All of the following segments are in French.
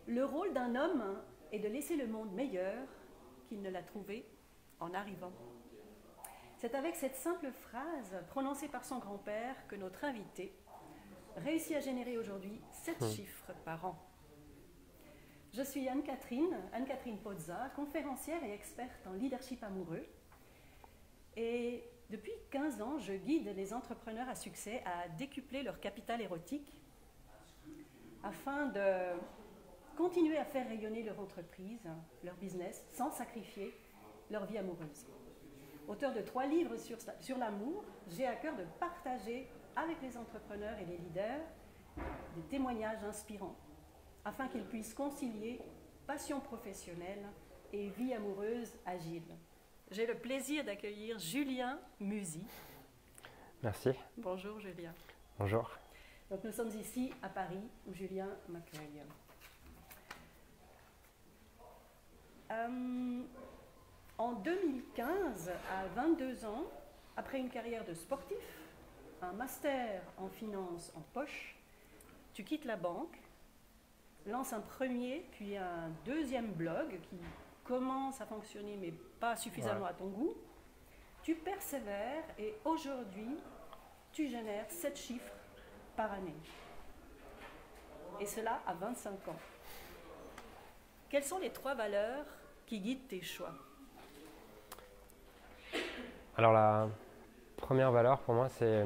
Le rôle d'un homme est de laisser le monde meilleur qu'il ne l'a trouvé en arrivant. C'est avec cette simple phrase prononcée par son grand-père que notre invité réussit à générer aujourd'hui 7 chiffres par an. Je suis Anne-Catherine Pozza, conférencière et experte en leadership amoureux. Et depuis 15 ans, je guide les entrepreneurs à succès à décupler leur capital érotique afin de continuer à faire rayonner leur entreprise, leur business, sans sacrifier leur vie amoureuse. Auteur de 3 livres sur l'amour, j'ai à cœur de partager avec les entrepreneurs et les leaders des témoignages inspirants afin qu'ils puissent concilier passion professionnelle et vie amoureuse agile. J'ai le plaisir d'accueillir Julien Musi. Merci. Bonjour Julien. Bonjour. Donc nous sommes ici à Paris où Julien m'accueille. En 2015, à 22 ans, après une carrière de sportif, un master en finance en poche, tu quittes la banque, lances un premier puis un deuxième blog qui commence à fonctionner mais pas suffisamment à ton goût. Tu persévères et aujourd'hui, tu génères 7 chiffres par année. Et cela à 25 ans. Quelles sont les 3 valeurs qui guident tes choix? Alors la première valeur pour moi, c'est,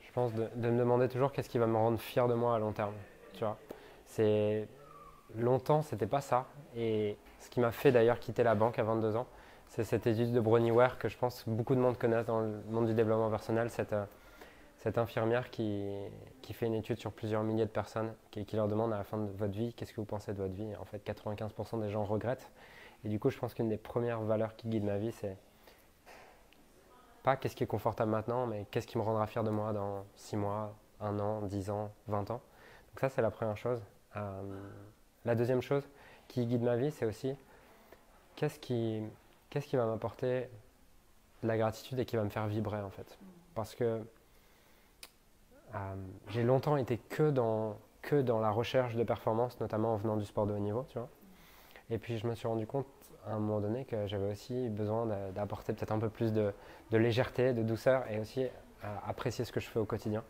je pense, de me demander toujours qu'est-ce qui va me rendre fier de moi à long terme. Tu vois, c'est longtemps, c'était pas ça. Et ce qui m'a fait d'ailleurs quitter la banque à 22 ans, c'est cette étude de Bronnie Ware que je pense que beaucoup de monde connaissent dans le monde du développement personnel, cette infirmière qui fait une étude sur plusieurs milliers de personnes, qui leur demande à la fin de votre vie, qu'est-ce que vous pensez de votre vie? Et en fait, 95% des gens regrettent. Et du coup, je pense qu'une des premières valeurs qui guide ma vie, c'est pas qu'est-ce qui est confortable maintenant, mais qu'est-ce qui me rendra fier de moi dans 6 mois, 1 an, 10 ans, 20 ans. Donc ça, c'est la première chose. La deuxième chose qui guide ma vie, c'est aussi qu'est-ce qui va m'apporter de la gratitude et qui va me faire vibrer en fait. Parce que j'ai longtemps été que dans la recherche de performance, notamment en venant du sport de haut niveau, tu vois. Et puis je me suis rendu compte à un moment donné que j'avais aussi besoin d'apporter peut-être un peu plus de légèreté, de douceur et aussi apprécier ce que je fais au quotidien.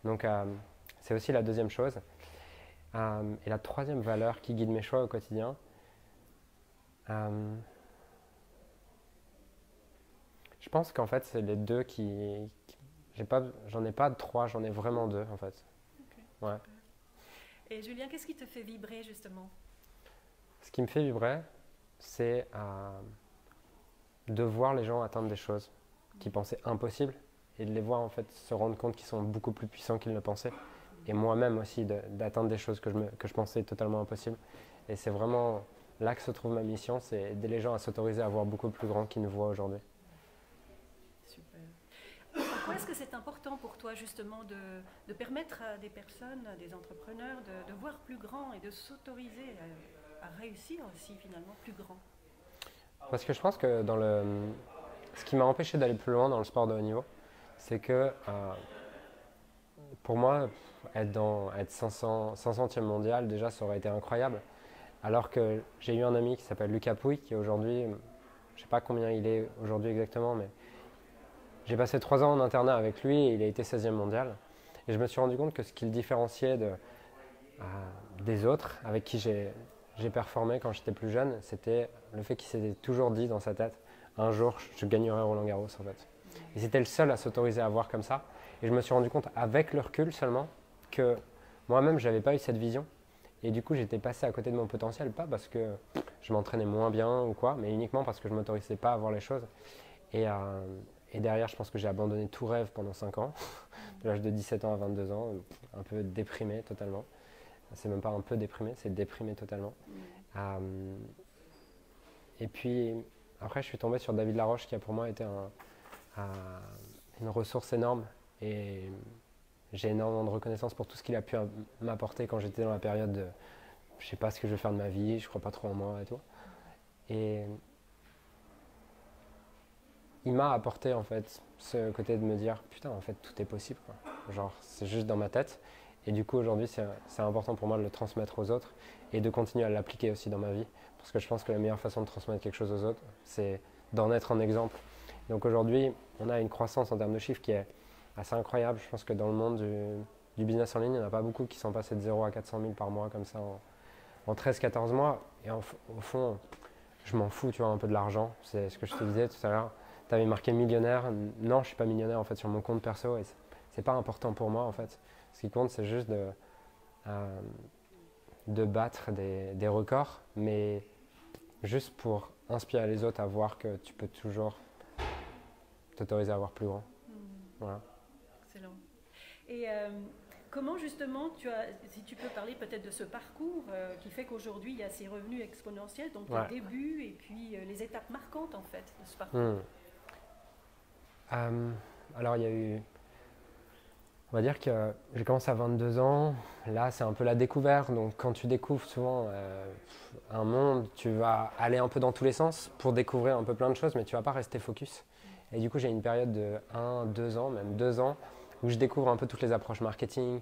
Donc c'est aussi la deuxième chose. Et la troisième valeur qui guide mes choix au quotidien, je pense qu'en fait c'est les deux j'en ai pas 3, j'en ai vraiment 2 en fait. Okay. Ouais. Et Julien, qu'est-ce qui te fait vibrer justement? Ce qui me fait vibrer, c'est de voir les gens atteindre des choses qu'ils pensaient impossibles et de les voir en fait se rendre compte qu'ils sont beaucoup plus puissants qu'ils ne le pensaient. Et moi-même aussi d'atteindre des choses que je pensais totalement impossibles. Et c'est vraiment là que se trouve ma mission, c'est aider les gens à s'autoriser à voir beaucoup plus grand qu'ils ne voient aujourd'hui. Super. Pourquoi est-ce que c'est important pour toi justement de permettre à des personnes, à des entrepreneurs de voir plus grand et de s'autoriser à réussir aussi finalement plus grand? Parce que je pense que ce qui m'a empêché d'aller plus loin dans le sport de haut niveau, c'est que pour moi, être 500e mondial, déjà, ça aurait été incroyable. Alors que j'ai eu un ami qui s'appelle Lucas Pouille, qui aujourd'hui, je ne sais pas combien il est aujourd'hui exactement, mais j'ai passé 3 ans en internat avec lui et il a été 16e mondial. Et je me suis rendu compte que ce qui le différenciait des autres avec qui j'ai performé quand j'étais plus jeune, c'était le fait qu'il s'était toujours dit dans sa tête, un jour je gagnerai Roland Garros en fait. Et c'était le seul à s'autoriser à voir comme ça. Et je me suis rendu compte avec le recul seulement que moi-même je n'avais pas eu cette vision. Et du coup j'étais passé à côté de mon potentiel, pas parce que je m'entraînais moins bien ou quoi, mais uniquement parce que je ne m'autorisais pas à voir les choses. Et derrière je pense que j'ai abandonné tout rêve pendant 5 ans, de l'âge de 17 ans à 22 ans, un peu déprimé totalement. C'est même pas un peu déprimé, c'est déprimé totalement. Et puis après je suis tombé sur David Laroche qui a pour moi été une ressource énorme et j'ai énormément de reconnaissance pour tout ce qu'il a pu m'apporter quand j'étais dans la période de je sais pas ce que je vais faire de ma vie, je crois pas trop en moi et tout. Et il m'a apporté en fait ce côté de me dire putain en fait tout est possible quoi. Genre c'est juste dans ma tête Et du coup, aujourd'hui, c'est important pour moi de le transmettre aux autres et de continuer à l'appliquer aussi dans ma vie. Parce que je pense que la meilleure façon de transmettre quelque chose aux autres, c'est d'en être un exemple. Donc aujourd'hui, on a une croissance en termes de chiffres qui est assez incroyable. Je pense que dans le monde du business en ligne, il n'y en a pas beaucoup qui sont passés de 0 à 400 000 par mois comme ça en 13-14 mois. Et au fond, je m'en fous, tu vois, un peu de l'argent. C'est ce que je te disais tout à l'heure. Tu avais marqué millionnaire. Non, je ne suis pas millionnaire en fait sur mon compte perso et c'est pas important pour moi en fait. Ce qui compte, c'est juste de battre des records, mais juste pour inspirer les autres à voir que tu peux toujours t'autoriser à avoir plus grand. Voilà. Excellent. Et comment justement, si tu peux parler peut-être de ce parcours qui fait qu'aujourd'hui il y a ces revenus exponentiels, donc le début et puis les étapes marquantes en fait de ce parcours. Alors il y a eu, on va dire que j'ai commencé à 22 ans, là c'est un peu la découverte, donc quand tu découvres souvent un monde, tu vas aller un peu dans tous les sens pour découvrir un peu plein de choses, mais tu vas pas rester focus. Et du coup j'ai une période de 1, 2 ans, même 2 ans, où je découvre un peu toutes les approches marketing,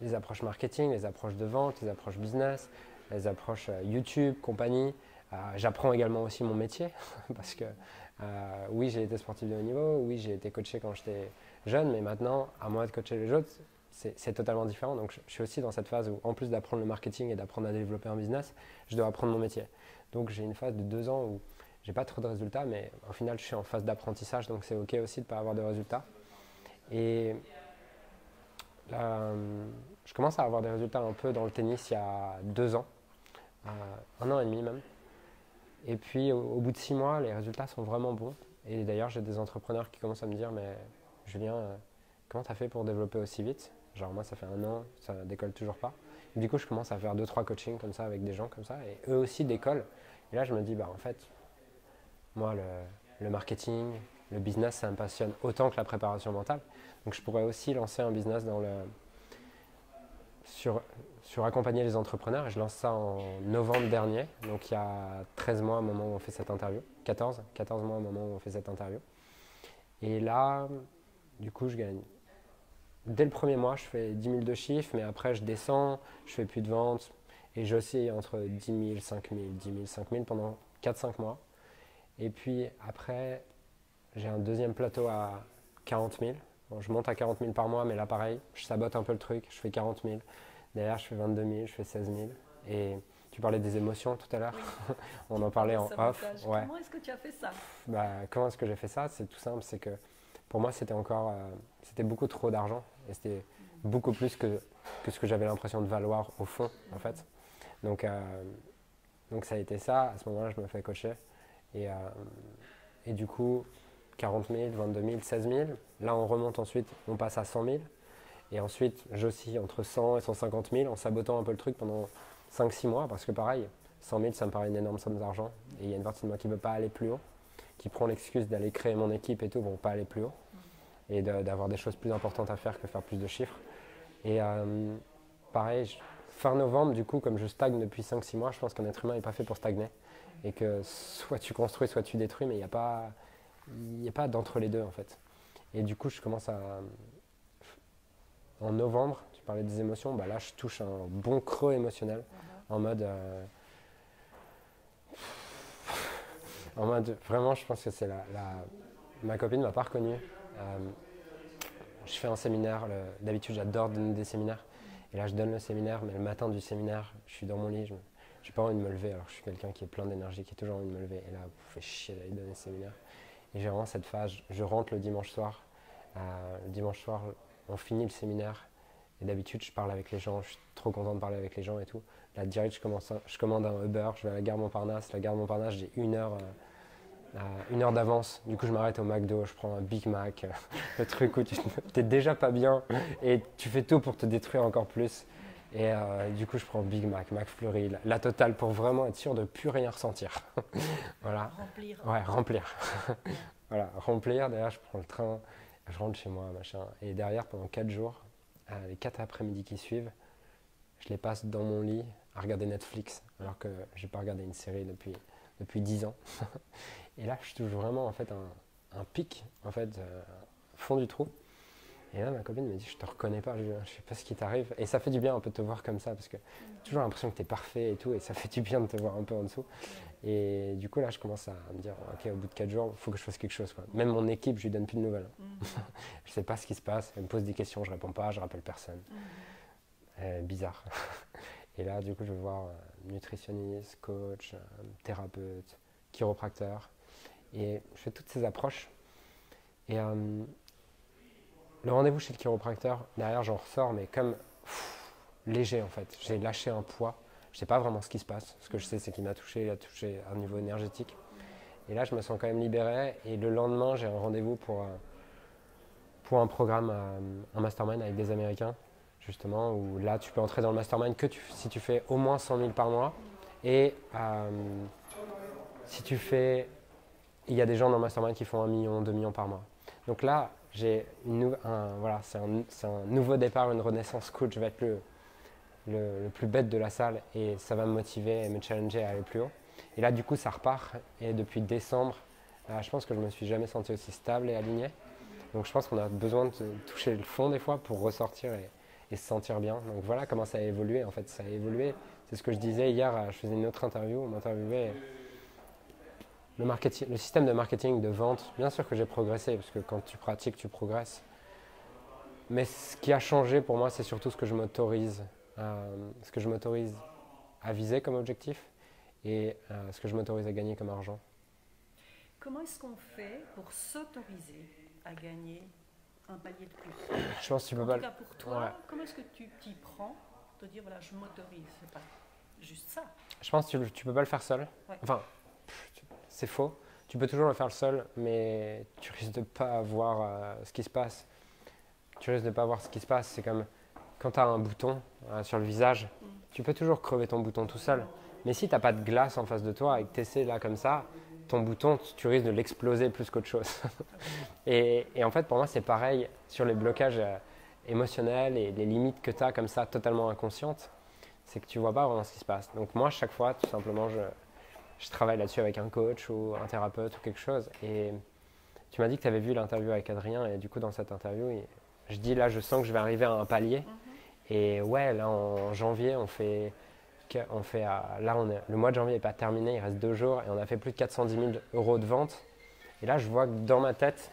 les approches de vente, les approches business, les approches YouTube, compagnie. J'apprends également aussi mon métier, parce que oui j'ai été sportif de haut niveau, oui j'ai été coaché quand j'étais jeune, mais maintenant, à moi de coacher les autres, c'est totalement différent. Donc je suis aussi dans cette phase où, en plus d'apprendre le marketing et d'apprendre à développer un business, je dois apprendre mon métier. Donc j'ai une phase de 2 ans où j'ai pas trop de résultats, mais au final je suis en phase d'apprentissage, donc c'est ok aussi de ne pas avoir de résultats. Et là, je commence à avoir des résultats un peu dans le tennis il y a 2 ans, 1 an et demi même. Et puis au bout de 6 mois, les résultats sont vraiment bons. Et d'ailleurs, j'ai des entrepreneurs qui commencent à me dire, mais Julien, comment tu as fait pour développer aussi vite? Genre moi, ça fait 1 an, ça décolle toujours pas. Et du coup, je commence à faire 2-3 coachings comme ça avec des gens comme ça, et eux aussi décollent. Et là, je me dis, bah en fait, moi, le marketing, le business, ça me passionne autant que la préparation mentale. Donc je pourrais aussi lancer un business sur accompagner les entrepreneurs. Et je lance ça en novembre dernier, donc il y a 13 mois au moment où on fait cette interview. 14 mois au moment où on fait cette interview. Et là, du coup, je gagne. Dès le premier mois, je fais 10 000 de chiffre, mais après, je descends, je fais plus de ventes. Et j'oscille entre 10 000, 5 000, 10 000, 5 000 pendant 4-5 mois. Et puis après, j'ai un deuxième plateau à 40 000. Bon, je monte à 40 000 par mois, mais là, pareil, je sabote un peu le truc. Je fais 40 000. Derrière, je fais 22 000, je fais 16 000. Et tu parlais des émotions tout à l'heure. Oui. On en parlait en off. Ouais. Comment est-ce que tu as fait ça? Comment est-ce que j'ai fait ça? C'est tout simple, c'est que pour moi, c'était beaucoup trop d'argent. Et c'était beaucoup plus que ce que j'avais l'impression de valoir au fond, en fait. Donc ça a été ça. À ce moment-là, je me fais coacher. Et du coup, 40 000, 22 000, 16 000. Là, on remonte ensuite, on passe à 100 000. Et ensuite, j'oscille entre 100 et 150 000 en sabotant un peu le truc pendant 5-6 mois. Parce que pareil, 100 000, ça me paraît une énorme somme d'argent. Et il y a une partie de moi qui ne veut pas aller plus haut, qui prend l'excuse d'aller créer mon équipe et tout, pour ne pas aller plus haut. Et d'avoir des choses plus importantes à faire que faire plus de chiffres. Et pareil, fin novembre, du coup, comme je stagne depuis 5-6 mois, je pense qu'un être humain n'est pas fait pour stagner. Et que soit tu construis, soit tu détruis, mais il n'y a pas d'entre les deux, en fait. Et du coup, je commence à... En novembre, tu parlais des émotions, bah là, je touche un bon creux émotionnel, en mode... Vraiment, je pense que c'est ma copine ne m'a pas reconnu. Je fais un séminaire, d'habitude j'adore donner des séminaires. Et là je donne le séminaire, mais le matin du séminaire, je suis dans mon lit, je n'ai pas envie de me lever, alors je suis quelqu'un qui est plein d'énergie, qui a toujours envie de me lever. Et là, je fais chier d'aller donner le séminaire. Et j'ai vraiment cette phase, je rentre le dimanche soir. Le dimanche soir, on finit le séminaire. Et d'habitude, je parle avec les gens, je suis trop content de parler avec les gens et tout. Là, direct, je commande un Uber, je vais à la gare Montparnasse. La gare Montparnasse, j'ai 1 heure d'avance. Du coup, je m'arrête au McDo, je prends un Big Mac, le truc où tu n'es déjà pas bien et tu fais tout pour te détruire encore plus. Et du coup, je prends Big Mac, McFlurry, la totale pour vraiment être sûr de ne plus rien ressentir. Voilà. Remplir. Ouais, remplir. Voilà, remplir. Derrière, je prends le train, je rentre chez moi, machin. Et derrière, pendant 4 jours, les 4 après-midi qui suivent, je les passe dans mon lit à regarder Netflix, alors que je n'ai pas regardé une série depuis 10 ans. Et là, je touche vraiment en fait un pic, en fait, fond du trou. Et là, ma copine me dit, je te reconnais pas, Julien, je sais pas ce qui t'arrive. Et ça fait du bien un peu de te voir comme ça, parce que j'ai toujours l'impression que tu es parfait et tout, et ça fait du bien de te voir un peu en dessous. Et du coup, là, je commence à me dire, ok, au bout de 4 jours, il faut que je fasse quelque chose, quoi. Même mon équipe, je lui donne plus de nouvelles. Je sais pas ce qui se passe, elle me pose des questions, je réponds pas, je rappelle personne. Bizarre. Et là, du coup, je vais voir nutritionniste, coach, thérapeute, chiropracteur. Et je fais toutes ces approches. Et le rendez-vous chez le chiropracteur, derrière, j'en ressors, mais comme léger, en fait. J'ai lâché un poids. Je sais pas vraiment ce qui se passe. Ce que je sais, c'est qu'il m'a touché, il a touché à un niveau énergétique. Et là, je me sens quand même libéré. Et le lendemain, j'ai un rendez-vous pour un programme, un mastermind avec des Américains, justement, où là, tu peux entrer dans le mastermind si tu fais au moins 100 000 par mois. Et si tu fais... Il y a des gens dans le mastermind qui font 1 million, 2 millions par mois. Donc là, j'ai voilà, c'est un nouveau départ, une renaissance coach. Je vais être le plus bête de la salle et ça va me motiver et me challenger à aller plus haut. Et là, du coup, ça repart. Et depuis décembre, je pense que je ne me suis jamais senti aussi stable et aligné. Donc je pense qu'on a besoin de toucher le fond des fois pour ressortir et se sentir bien. Donc voilà comment ça a évolué. En fait, ça a évolué. C'est ce que je disais hier. Je faisais une autre interview. On m'interviewait. Le système de marketing, de vente, bien sûr que j'ai progressé, parce que quand tu pratiques, tu progresses. Mais ce qui a changé pour moi, c'est surtout ce que je m'autorise à viser comme objectif et ce que je m'autorise à gagner comme argent. Comment est-ce qu'on fait pour s'autoriser à gagner un palier de plus? Je pense que tu peux en pas. tout cas pour toi, Ouais. comment est-ce que tu t'y prends? Te dire, voilà, je m'autorise, c'est pas juste ça. Je pense que tu peux pas le faire seul. Ouais. Enfin, c'est faux. Tu peux toujours le faire seul, mais tu risques de pas voir ce qui se passe. Tu risques de pas voir ce qui se passe. C'est comme quand tu as un bouton sur le visage, tu peux toujours crever ton bouton tout seul. Mais si tu n'as pas de glace en face de toi et que tu essaies là comme ça, ton bouton, tu risques de l'exploser plus qu'autre chose. et en fait, pour moi, c'est pareil sur les blocages émotionnels et les limites que tu as comme ça, totalement inconscientes. C'est que tu vois pas vraiment ce qui se passe. Donc moi, chaque fois, tout simplement, je travaille là-dessus avec un coach ou un thérapeute ou quelque chose. Et tu m'as dit que tu avais vu l'interview avec Adrien. Et du coup, dans cette interview, je dis là, je sens que je vais arriver à un palier. Et ouais, là, en janvier, le mois de janvier n'est pas terminé, il reste 2 jours. Et on a fait plus de 410 000 € de vente. Et là, je vois que dans ma tête,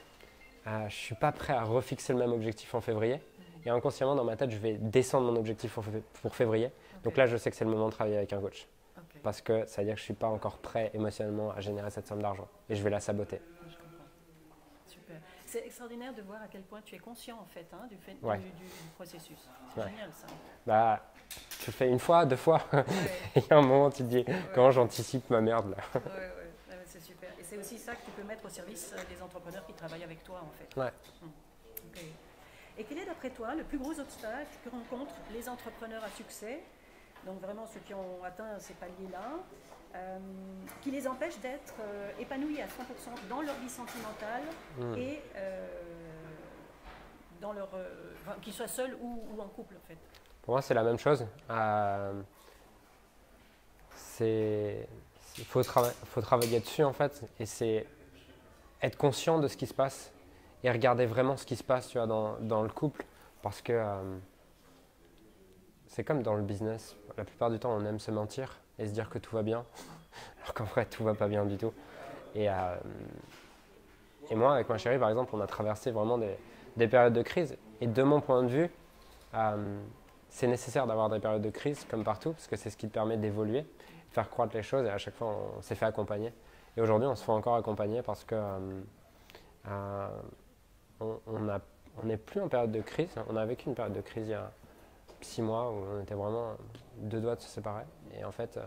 je ne suis pas prêt à refixer le même objectif en février. Et inconsciemment, dans ma tête, je vais descendre mon objectif pour février. Donc là, je sais que c'est le moment de travailler avec un coach. Parce que ça veut dire que je ne suis pas encore prêt émotionnellement à générer cette somme d'argent. Et je vais la saboter. Je comprends. Super. C'est extraordinaire de voir à quel point tu es conscient en fait du processus. C'est génial ça. Bah, tu le fais une fois, 2 fois. Il y a un moment où tu te dis, comment j'anticipe ma merde là. Ouais, c'est super. Et c'est aussi ça que tu peux mettre au service des entrepreneurs qui travaillent avec toi en fait. Ouais. Okay. Et quel est d'après toi le plus gros obstacle que rencontrent les entrepreneurs à succès, donc vraiment ceux qui ont atteint ces paliers-là, qui les empêchent d'être épanouis à 100% dans leur vie sentimentale et dans leur, qu'ils soient seuls ou en couple en fait? Pour moi, c'est la même chose. Il faut travailler dessus en fait, et c'est être conscient de ce qui se passe et regarder vraiment ce qui se passe, tu vois, dans le couple, parce que c'est comme dans le business. La plupart du temps, on aime se mentir et se dire que tout va bien, alors qu'en vrai, tout va pas bien du tout. Et moi, avec ma chérie, par exemple, on a traversé vraiment des périodes de crise. Et de mon point de vue, c'est nécessaire d'avoir des périodes de crise, comme partout, parce que c'est ce qui te permet d'évoluer, de faire croître les choses, et à chaque fois, on s'est fait accompagner. Et aujourd'hui, on se fait encore accompagner parce que on n'est plus en période de crise. On a vécu une période de crise il y a 6 mois où on était vraiment 2 doigts de se séparer. Et en fait,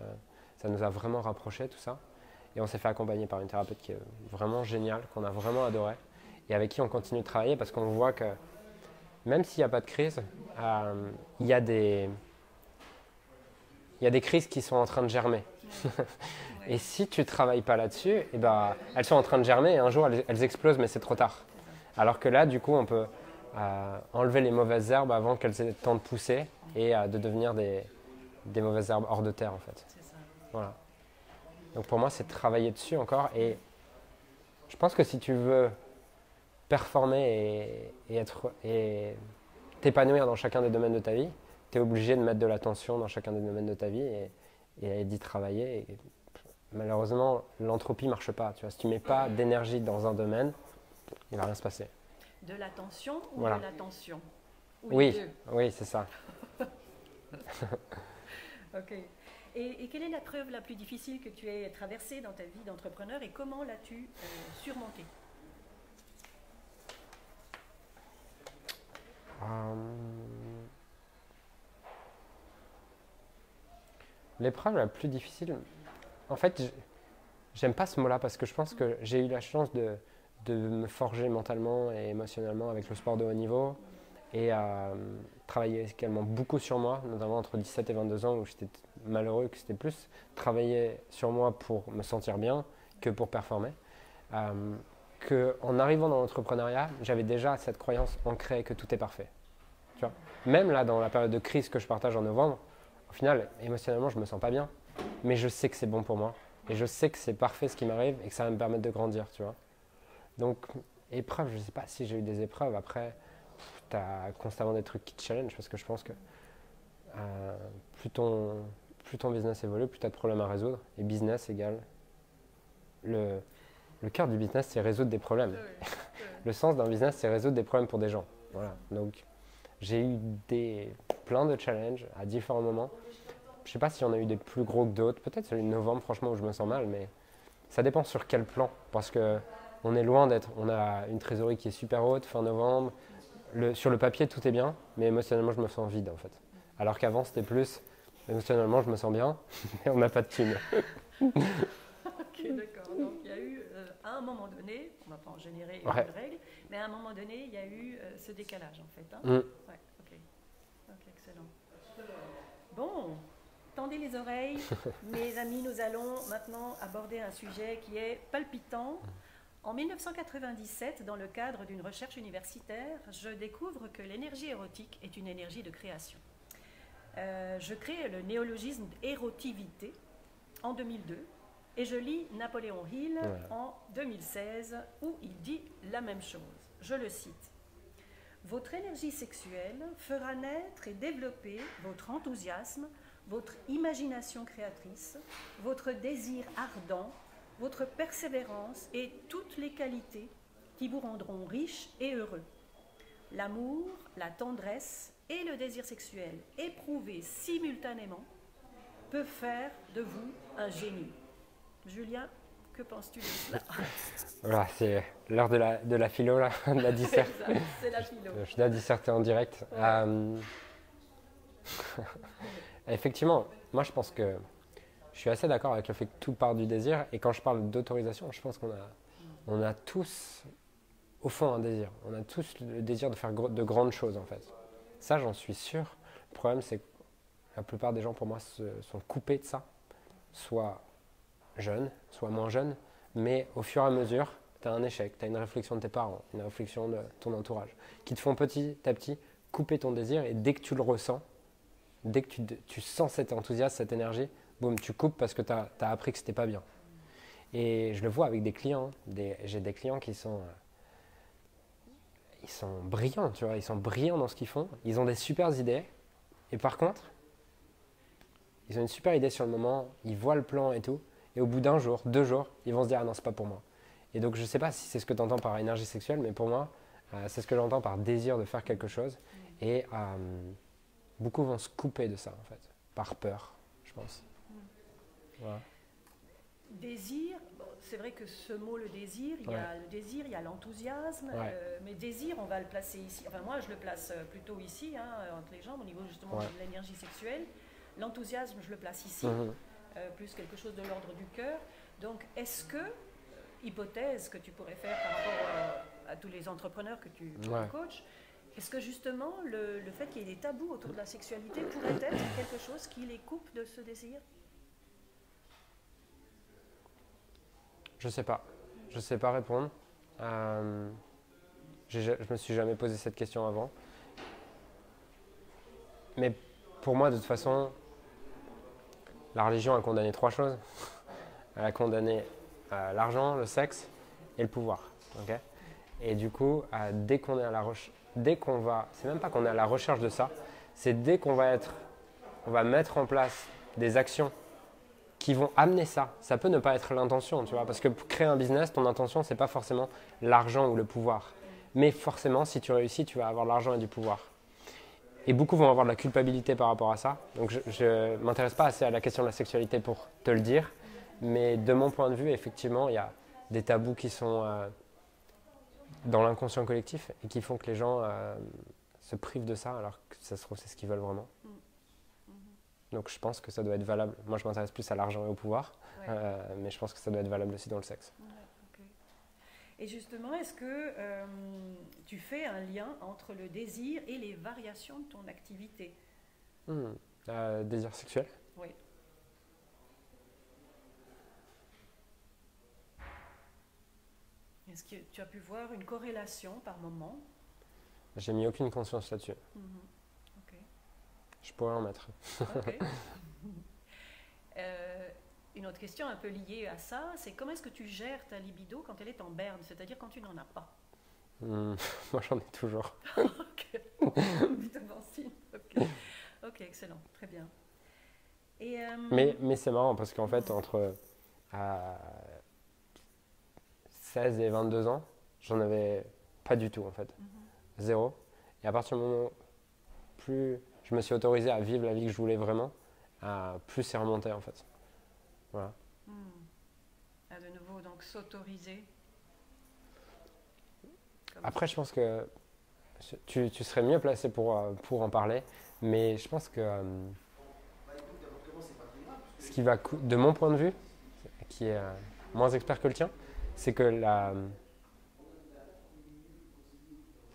ça nous a vraiment rapprochés, tout ça. Et on s'est fait accompagner par une thérapeute qui est vraiment géniale, qu'on a vraiment adorée, et avec qui on continue de travailler parce qu'on voit que même s'il n'y a pas de crise, il y a des crises qui sont en train de germer. Et si tu ne travailles pas là-dessus, eh ben, elles sont en train de germer et un jour elles explosent, mais c'est trop tard. Alors que là, du coup, on peut enlever les mauvaises herbes avant qu'elles aient le temps de pousser et de devenir des mauvaises herbes hors de terre, en fait. C'est ça. Voilà. Donc pour moi, c'est de travailler dessus encore. Et je pense que si tu veux performer et t'épanouir dans chacun des domaines de ta vie, tu es obligé de mettre de l'attention dans chacun des domaines de ta vie et d'y travailler. Et malheureusement, l'entropie ne marche pas. Tu vois, si tu ne mets pas d'énergie dans un domaine, il ne va rien se passer. De l'attention ou voilà. de l'attention? Oui, oui, c'est ça. Ok. Et quelle est la preuve la plus difficile que tu aies traversée dans ta vie d'entrepreneur et comment l'as-tu surmontée? L'épreuve la plus difficile, en fait, j'aime pas ce mot-là parce que je pense que j'ai eu la chance de me forger mentalement et émotionnellement avec le sport de haut niveau et travailler également beaucoup sur moi, notamment entre 17 et 22 ans où j'étais malheureux, que c'était plus travailler sur moi pour me sentir bien que pour performer. Qu'en arrivant dans l'entrepreneuriat, j'avais déjà cette croyance ancrée que tout est parfait. Tu vois, même là, dans la période de crise que je partage en novembre, au final, émotionnellement, je me sens pas bien, mais je sais que c'est bon pour moi et je sais que c'est parfait ce qui m'arrive et que ça va me permettre de grandir, tu vois. Donc, épreuve, je ne sais pas si j'ai eu des épreuves. Après, tu as constamment des trucs qui te challenge parce que je pense que plus ton business évolue, plus tu as de problèmes à résoudre. Et business égale. Le cœur du business, c'est résoudre des problèmes. Le sens d'un business, c'est résoudre des problèmes pour des gens. Voilà. Donc, j'ai eu plein de challenges à différents moments. Je ne sais pas s'il y en a eu des plus gros que d'autres. Peut-être celui de novembre, franchement, où je me sens mal, mais ça dépend sur quel plan. Parce que on est loin d'être. On a une trésorerie qui est super haute, fin novembre. Sur le papier, tout est bien, mais émotionnellement, je me sens vide, en fait. Alors qu'avant, c'était plus. Émotionnellement, je me sens bien, mais on n'a pas de thune. Ok, d'accord. Donc, il y a eu, à un moment donné, on ne va pas en générer une règle, mais à un moment donné, il y a eu ce décalage, en fait. Hein? Ouais, ok. Ok, excellent. Bon, tendez les oreilles. Mes amis, nous allons maintenant aborder un sujet qui est palpitant. En 1997, dans le cadre d'une recherche universitaire, je découvre que l'énergie érotique est une énergie de création. Je crée le néologisme érotivité en 2002 et je lis Napoléon Hill en 2016 où il dit la même chose. Je le cite. Votre énergie sexuelle fera naître et développer votre enthousiasme, votre imagination créatrice, votre désir ardent, votre persévérance et toutes les qualités qui vous rendront riche et heureux. L'amour, la tendresse et le désir sexuel éprouvés simultanément peuvent faire de vous un génie. Julien, que penses-tu de cela? Voilà, c'est l'heure de la philo, là, de la disserte. C'est la philo. Je dois disserter en direct. Ouais. Effectivement, moi je pense que je suis assez d'accord avec le fait que tout part du désir. Et quand je parle d'autorisation, je pense qu'on a tous, au fond, un désir. On a tous le désir de faire de grandes choses, en fait. Ça, j'en suis sûr. Le problème, c'est que la plupart des gens, pour moi, sont coupés de ça. Soit jeunes, soit moins jeunes. Mais au fur et à mesure, tu as un échec, tu as une réflexion de tes parents, une réflexion de ton entourage, qui te font petit à petit couper ton désir. Et dès que tu le ressens, dès que tu sens cet enthousiasme, cette énergie, boum, tu coupes parce que tu as appris que c'était pas bien. Et je le vois avec des clients. J'ai des clients qui sont brillants, tu vois. Ils sont brillants dans ce qu'ils font. Ils ont des super idées. Et par contre, ils ont une super idée sur le moment. Ils voient le plan et tout. Et au bout d'un jour, 2 jours, ils vont se dire « Ah non, c'est pas pour moi ». Et donc, je sais pas si c'est ce que tu entends par énergie sexuelle, mais pour moi, c'est ce que j'entends par désir de faire quelque chose. Et beaucoup vont se couper de ça, en fait. Par peur, je pense. Voilà. Désir, bon, c'est vrai que ce mot, le désir, il y a le désir, il y a l'enthousiasme, mais désir, on va le placer ici. Enfin, moi, je le place plutôt ici, entre les jambes, au niveau justement de l'énergie sexuelle. L'enthousiasme, je le place ici, plus quelque chose de l'ordre du cœur. Donc, est-ce que, hypothèse que tu pourrais faire par rapport à tous les entrepreneurs que tu coaches, est-ce que justement, le fait qu'il y ait des tabous autour de la sexualité pourrait être quelque chose qui les coupe de ce désir? Je sais pas. Je sais pas répondre. Je me suis jamais posé cette question avant. Mais pour moi, de toute façon, la religion a condamné 3 choses. Elle a condamné l'argent, le sexe et le pouvoir. Okay, Et du coup, dès qu'on est à la c'est même pas qu'on est à la recherche de ça, c'est dès qu'on va on va mettre en place des actions qui vont amener ça. Ça peut ne pas être l'intention, tu vois, parce que pour créer un business, ton intention, c'est pas forcément l'argent ou le pouvoir. Mais forcément, si tu réussis, tu vas avoir de l'argent et du pouvoir. Et beaucoup vont avoir de la culpabilité par rapport à ça. Donc je ne m'intéresse pas assez à la question de la sexualité pour te le dire. Mais de mon point de vue, effectivement, il y a des tabous qui sont dans l'inconscient collectif et qui font que les gens se privent de ça alors que ça se trouve c'est ce qu'ils veulent vraiment. Donc je pense que ça doit être valable. Moi je m'intéresse plus à l'argent et au pouvoir, mais je pense que ça doit être valable aussi dans le sexe. Ouais, okay. Et justement, est-ce que tu fais un lien entre le désir et les variations de ton activité? Désir sexuel? Oui. Est-ce que tu as pu voir une corrélation par moment? J'ai mis aucune conscience là-dessus. Okay. Je pourrais en mettre. Okay. Une autre question un peu liée à ça, c'est comment est-ce que tu gères ta libido quand elle est en berne, c'est-à-dire quand tu n'en as pas? Moi j'en ai toujours. Ok, plutôt bon signe. Ok, excellent, très bien. Et, mais c'est marrant parce qu'en fait entre 16 et 22 ans, j'en avais pas du tout en fait. Zéro. Et à partir du moment où plus je me suis autorisé à vivre la vie que je voulais vraiment, plus c'est remonté en fait. Voilà. De nouveau, donc s'autoriser. Après, je pense que tu serais mieux placé pour en parler, mais je pense que ce qui va, de mon point de vue, qui est moins expert que le tien, c'est que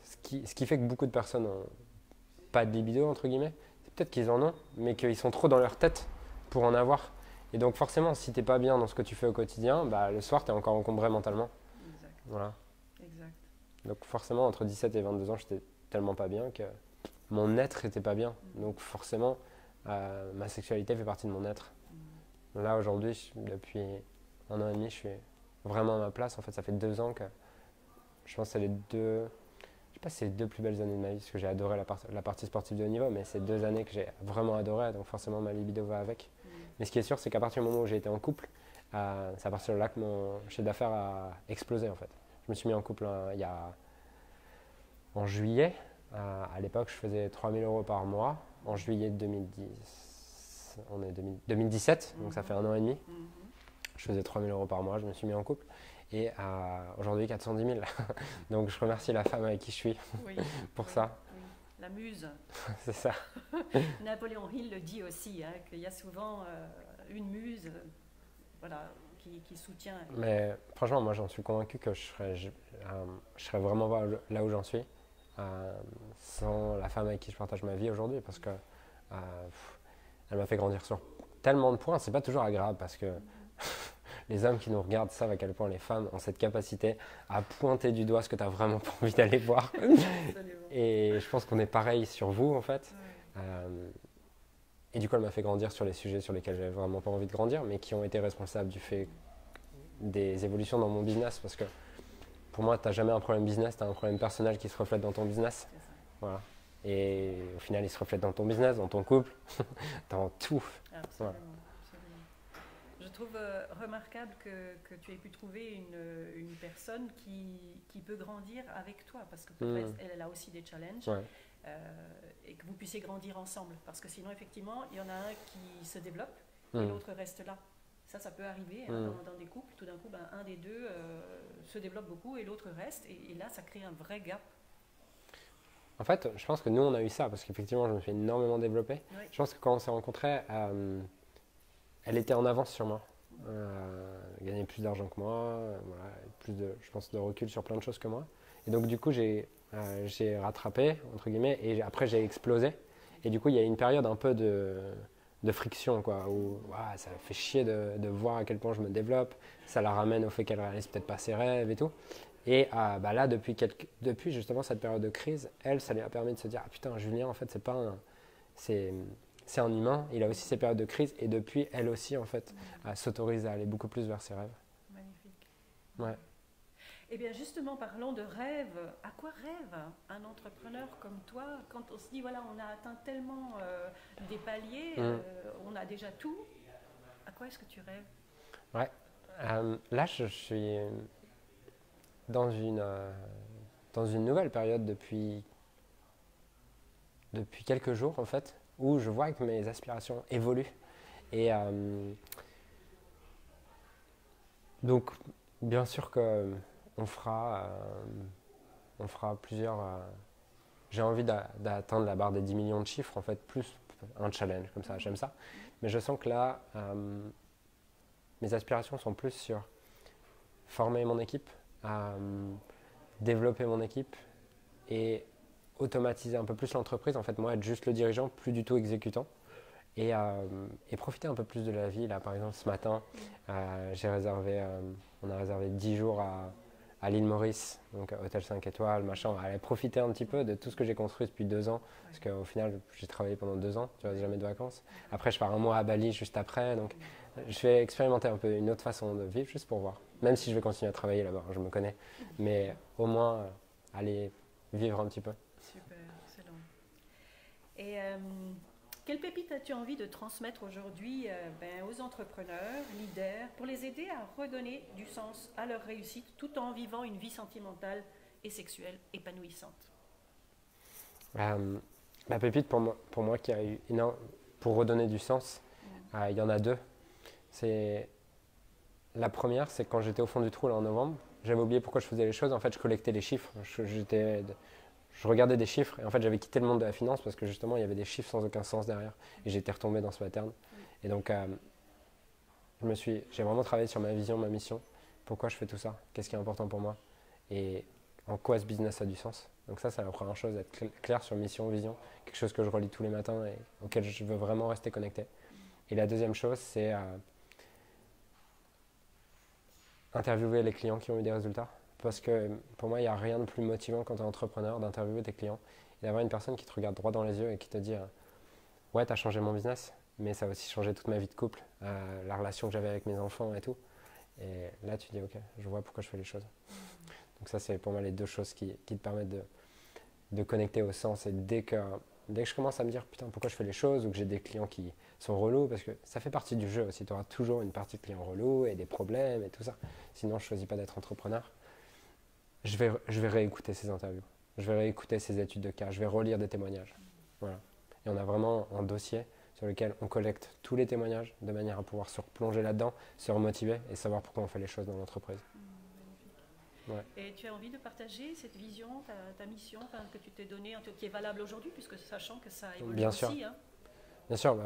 ce qui fait que beaucoup de personnes n'ont pas de libido, entre guillemets, c'est peut-être qu'ils en ont, mais qu'ils sont trop dans leur tête pour en avoir. Et donc forcément, si tu n'es pas bien dans ce que tu fais au quotidien, le soir, tu es encore encombré mentalement. Exact. Voilà. Exact. Donc forcément, entre 17 et 22 ans, j'étais tellement pas bien que mon être n'était pas bien. Donc forcément, ma sexualité fait partie de mon être. Là, aujourd'hui, depuis 1 an et demi, je suis vraiment à ma place. En fait, ça fait 2 ans que je pense que c'est les deux... Je sais pas si c'est les 2 plus belles années de ma vie, parce que j'ai adoré la partie sportive de haut niveau, mais c'est 2 années que j'ai vraiment adoré, donc forcément ma libido va avec. Mais ce qui est sûr, c'est qu'à partir du moment où j'ai été en couple, c'est à partir de là que mon chiffre d'affaires a explosé en fait. Je me suis mis en couple en juillet. À l'époque, je faisais 3 000 € par mois. En juillet 2010, on est 2017, donc ça fait 1 an et demi. Je faisais 3 000 € par mois, je me suis mis en couple. Et aujourd'hui, 410 000. Donc je remercie la femme avec qui je suis pour ça. Oui. La muse. C'est ça. Napoléon Hill le dit aussi, qu'il y a souvent une muse qui soutient. Mais franchement, moi j'en suis convaincu que je serais vraiment pas là où j'en suis sans la femme avec qui je partage ma vie aujourd'hui, parce que elle m'a fait grandir sur tellement de points. C'est pas toujours agréable parce que les hommes qui nous regardent savent à quel point les femmes ont cette capacité à pointer du doigt ce que tu n'as vraiment pas envie d'aller voir. Et je pense qu'on est pareil sur vous en fait. Et du coup, elle m'a fait grandir sur les sujets sur lesquels j'avais vraiment pas envie de grandir, mais qui ont été responsables du fait des évolutions dans mon business. Parce que pour moi, tu n'as jamais un problème business, tu as un problème personnel qui se reflète dans ton business. Voilà. Et au final, il se reflète dans ton business, dans ton couple, dans tout. Absolument, voilà. absolument. Je trouve remarquable que tu aies pu trouver une personne qui peut grandir avec toi, parce que peut-être elle a aussi des challenges, et que vous puissiez grandir ensemble. Parce que sinon, effectivement, il y en a un qui se développe et l'autre reste là. Ça peut arriver dans des couples. Tout d'un coup, un des deux se développe beaucoup et l'autre reste. Et là, ça crée un vrai gap. En fait, je pense que nous, on a eu ça, parce qu'effectivement, je me suis énormément développé. Oui. Je pense que quand on s'est rencontrés, elle était en avance sur moi. Elle gagnait plus d'argent que moi, plus je pense, de recul sur plein de choses que moi. Et donc, du coup, j'ai rattrapé, entre guillemets, et après, j'ai explosé. Et du coup, il y a une période un peu de friction, quoi, où ça fait chier de voir à quel point je me développe. Ça la ramène au fait qu'elle réalise peut-être pas ses rêves et tout. Et là, depuis justement cette période de crise, ça lui a permis de se dire « Ah putain, Julien, en fait, c'est un humain, il a aussi ses périodes de crise. » Et depuis, elle aussi, en fait, s'autorise à aller beaucoup plus vers ses rêves. Magnifique. Ouais. Eh bien, justement, parlons de rêve. À quoi rêve un entrepreneur comme toi quand on se dit, voilà, on a atteint tellement des paliers, on a déjà tout. À quoi est-ce que tu rêves? Ouais. Là, je suis dans dans une nouvelle période depuis quelques jours, en fait, où je vois que mes aspirations évoluent. Et donc, bien sûr que on fera, on fera plusieurs. J'ai envie d'atteindre la barre des 10 millions de chiffres, en fait, plus un challenge comme ça, j'aime ça. Mais je sens que là, mes aspirations sont plus sur former mon équipe, développer mon équipe et automatiser un peu plus l'entreprise. En fait, moi, être juste le dirigeant, plus du tout exécutant. Et profiter un peu plus de la vie. Là, par exemple, ce matin, on a réservé 10 jours à l'île Maurice, donc hôtel 5 étoiles, machin. On va aller profiter un petit peu de tout ce que j'ai construit depuis 2 ans, parce qu'au final, j'ai travaillé pendant 2 ans, tu vois, jamais de vacances. Après, je pars un mois à Bali juste après, donc je vais expérimenter un peu une autre façon de vivre, juste pour voir. Même si je vais continuer à travailler là-bas, je me connais, mais au moins aller vivre un petit peu. Super, excellent. Et quelle pépite as-tu envie de transmettre aujourd'hui aux entrepreneurs, leaders, pour les aider à redonner du sens à leur réussite tout en vivant une vie sentimentale et sexuelle épanouissante? La pépite pour moi qui a eu pour redonner du sens, il y en a deux. La première, c'est quand j'étais au fond du trou là, en novembre, j'avais oublié pourquoi je faisais les choses. En fait, je collectais les chiffres. Je regardais des chiffres et en fait, j'avais quitté le monde de la finance parce que justement, il y avait des chiffres sans aucun sens derrière. Et j'étais retombé dans ce pattern. Et donc, j'ai vraiment travaillé sur ma vision, ma mission. Pourquoi je fais tout ça? Qu'est-ce qui est important pour moi? Et en quoi ce business a du sens? Donc ça, c'est la première chose, être clair sur mission, vision. Quelque chose que je relis tous les matins et auquel je veux vraiment rester connecté. Et la deuxième chose, c'est interviewer les clients qui ont eu des résultats. Parce que pour moi, il n'y a rien de plus motivant quand tu es entrepreneur d'interviewer tes clients et d'avoir une personne qui te regarde droit dans les yeux et qui te dit ouais, tu as changé mon business, mais ça a aussi changé toute ma vie de couple, la relation que j'avais avec mes enfants et tout. Et là, tu dis ok, je vois pourquoi je fais les choses. Donc ça, c'est pour moi les deux choses qui te permettent de connecter au sens. Et dès que je commence à me dire putain, pourquoi je fais les choses, ou que j'ai des clients qui sont relous, parce que ça fait partie du jeu aussi, tu auras toujours une partie de clients relous et des problèmes et tout ça. Sinon, je ne choisis pas d'être entrepreneur. Je vais réécouter ces interviews, je vais réécouter ces études de cas, je vais relire des témoignages. Voilà. Et on a vraiment un dossier sur lequel on collecte tous les témoignages de manière à pouvoir se replonger là-dedans, se remotiver et savoir pourquoi on fait les choses dans l'entreprise. Ouais. Et tu as envie de partager cette vision, ta mission que tu t'es donnée, qui est valable aujourd'hui, puisque sachant que ça évolue bien aussi. Sûr. Hein. Bien sûr,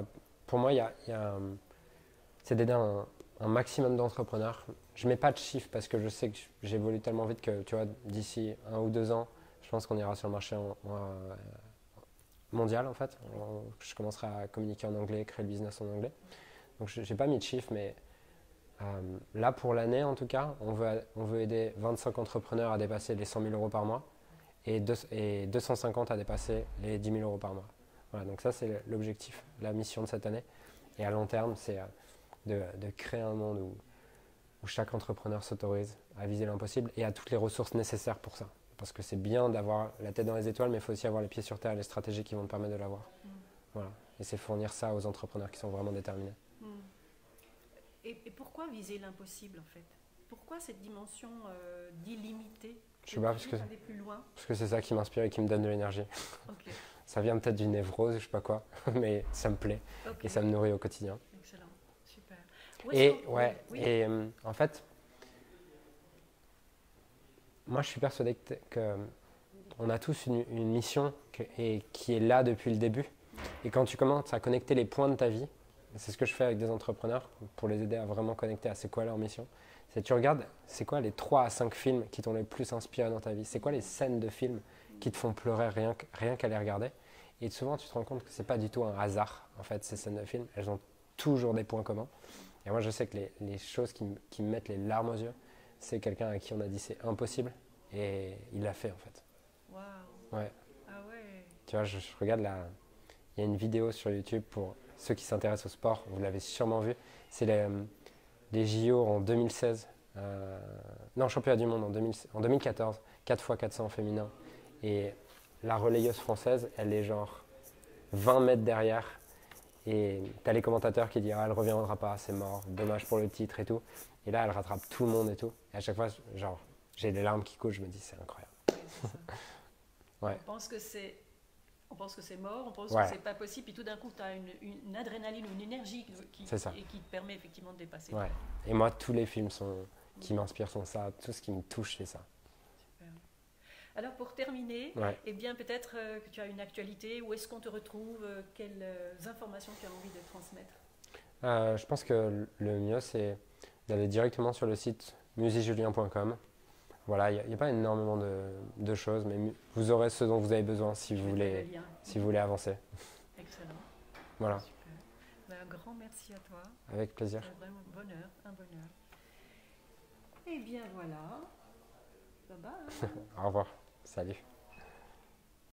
pour moi, c'est d'aider un maximum d'entrepreneurs. Je ne mets pas de chiffres parce que je sais que j'évolue tellement vite que tu vois, d'ici 1 ou 2 ans, je pense qu'on ira sur le marché mondial en fait. Je commencerai à communiquer en anglais, créer le business en anglais. Donc je n'ai pas mis de chiffres, mais là pour l'année en tout cas, on veut aider 25 entrepreneurs à dépasser les 100 000 euros par mois et 250 à dépasser les 10 000 euros par mois. Voilà, donc ça c'est l'objectif, la mission de cette année. Et à long terme, c'est de créer un monde où chaque entrepreneur s'autorise à viser l'impossible et a toutes les ressources nécessaires pour ça. Parce que c'est bien d'avoir la tête dans les étoiles, mais il faut aussi avoir les pieds sur terre et les stratégies qui vont te permettre de l'avoir. Voilà. Et c'est fournir ça aux entrepreneurs qui sont vraiment déterminés. Et pourquoi viser l'impossible en fait? Pourquoi cette dimension d'illimité? Je sais pas, parce que c'est ça qui m'inspire et qui me donne de l'énergie. Okay. Ça vient peut-être d'une névrose, je sais pas quoi, mais ça me plaît et ça me nourrit au quotidien. Excellent, super. Et en fait, moi je suis persuadé qu'on a tous une mission qui est là depuis le début. Et quand tu commences à connecter les points de ta vie, c'est ce que je fais avec des entrepreneurs pour les aider à vraiment connecter à c'est quoi leur mission. C'est tu regardes, c'est quoi les 3 à 5 films qui t'ont le plus inspiré dans ta vie? C'est quoi les scènes de films qui te font pleurer rien qu'à les regarder? Et souvent, tu te rends compte que ce n'est pas du tout un hasard, en fait, ces scènes de films. Elles ont toujours des points communs. Et moi, je sais que les choses qui me mettent les larmes aux yeux, c'est quelqu'un à qui on a dit c'est impossible et il l'a fait, en fait. Waouh. Ouais. Ah ouais. Tu vois, je regarde il y a une vidéo sur YouTube pour ceux qui s'intéressent au sport, vous l'avez sûrement vu. C'est les JO en 2016 Non, championnat du monde en 2014, 4x400 féminin. Et la relayeuse française, elle est genre 20 mètres derrière. Et t'as les commentateurs qui disent ah, elle reviendra pas, c'est mort, dommage pour le titre et tout. Et là, elle rattrape tout le monde et tout. Et à chaque fois, genre, j'ai des larmes qui coulent, je me dis c'est incroyable. Oui, c'est ça. Ouais. On pense que c'est mort, on pense Ouais. que c'est pas possible, puis tout d'un coup, tu as une adrénaline ou une énergie C'est ça. et qui te permet effectivement de dépasser. Ouais. Et moi, tous les films qui m'inspirent sont ça, tout ce qui me touche, c'est ça. Super. Alors pour terminer, Ouais. eh bien peut-être que tu as une actualité, où est-ce qu'on te retrouve, quelles informations tu as envie de transmettre? Je pense que le mieux, c'est d'aller directement sur le site musijulien.com. Voilà, il n'y a pas énormément de choses, mais vous aurez ce dont vous avez besoin si vous voulez, si vous voulez avancer. Excellent. Voilà, Super. Ben, un grand merci à toi. avec plaisir. C'est vraiment un bonheur. Eh bien voilà. Bye bye. Au revoir. Salut.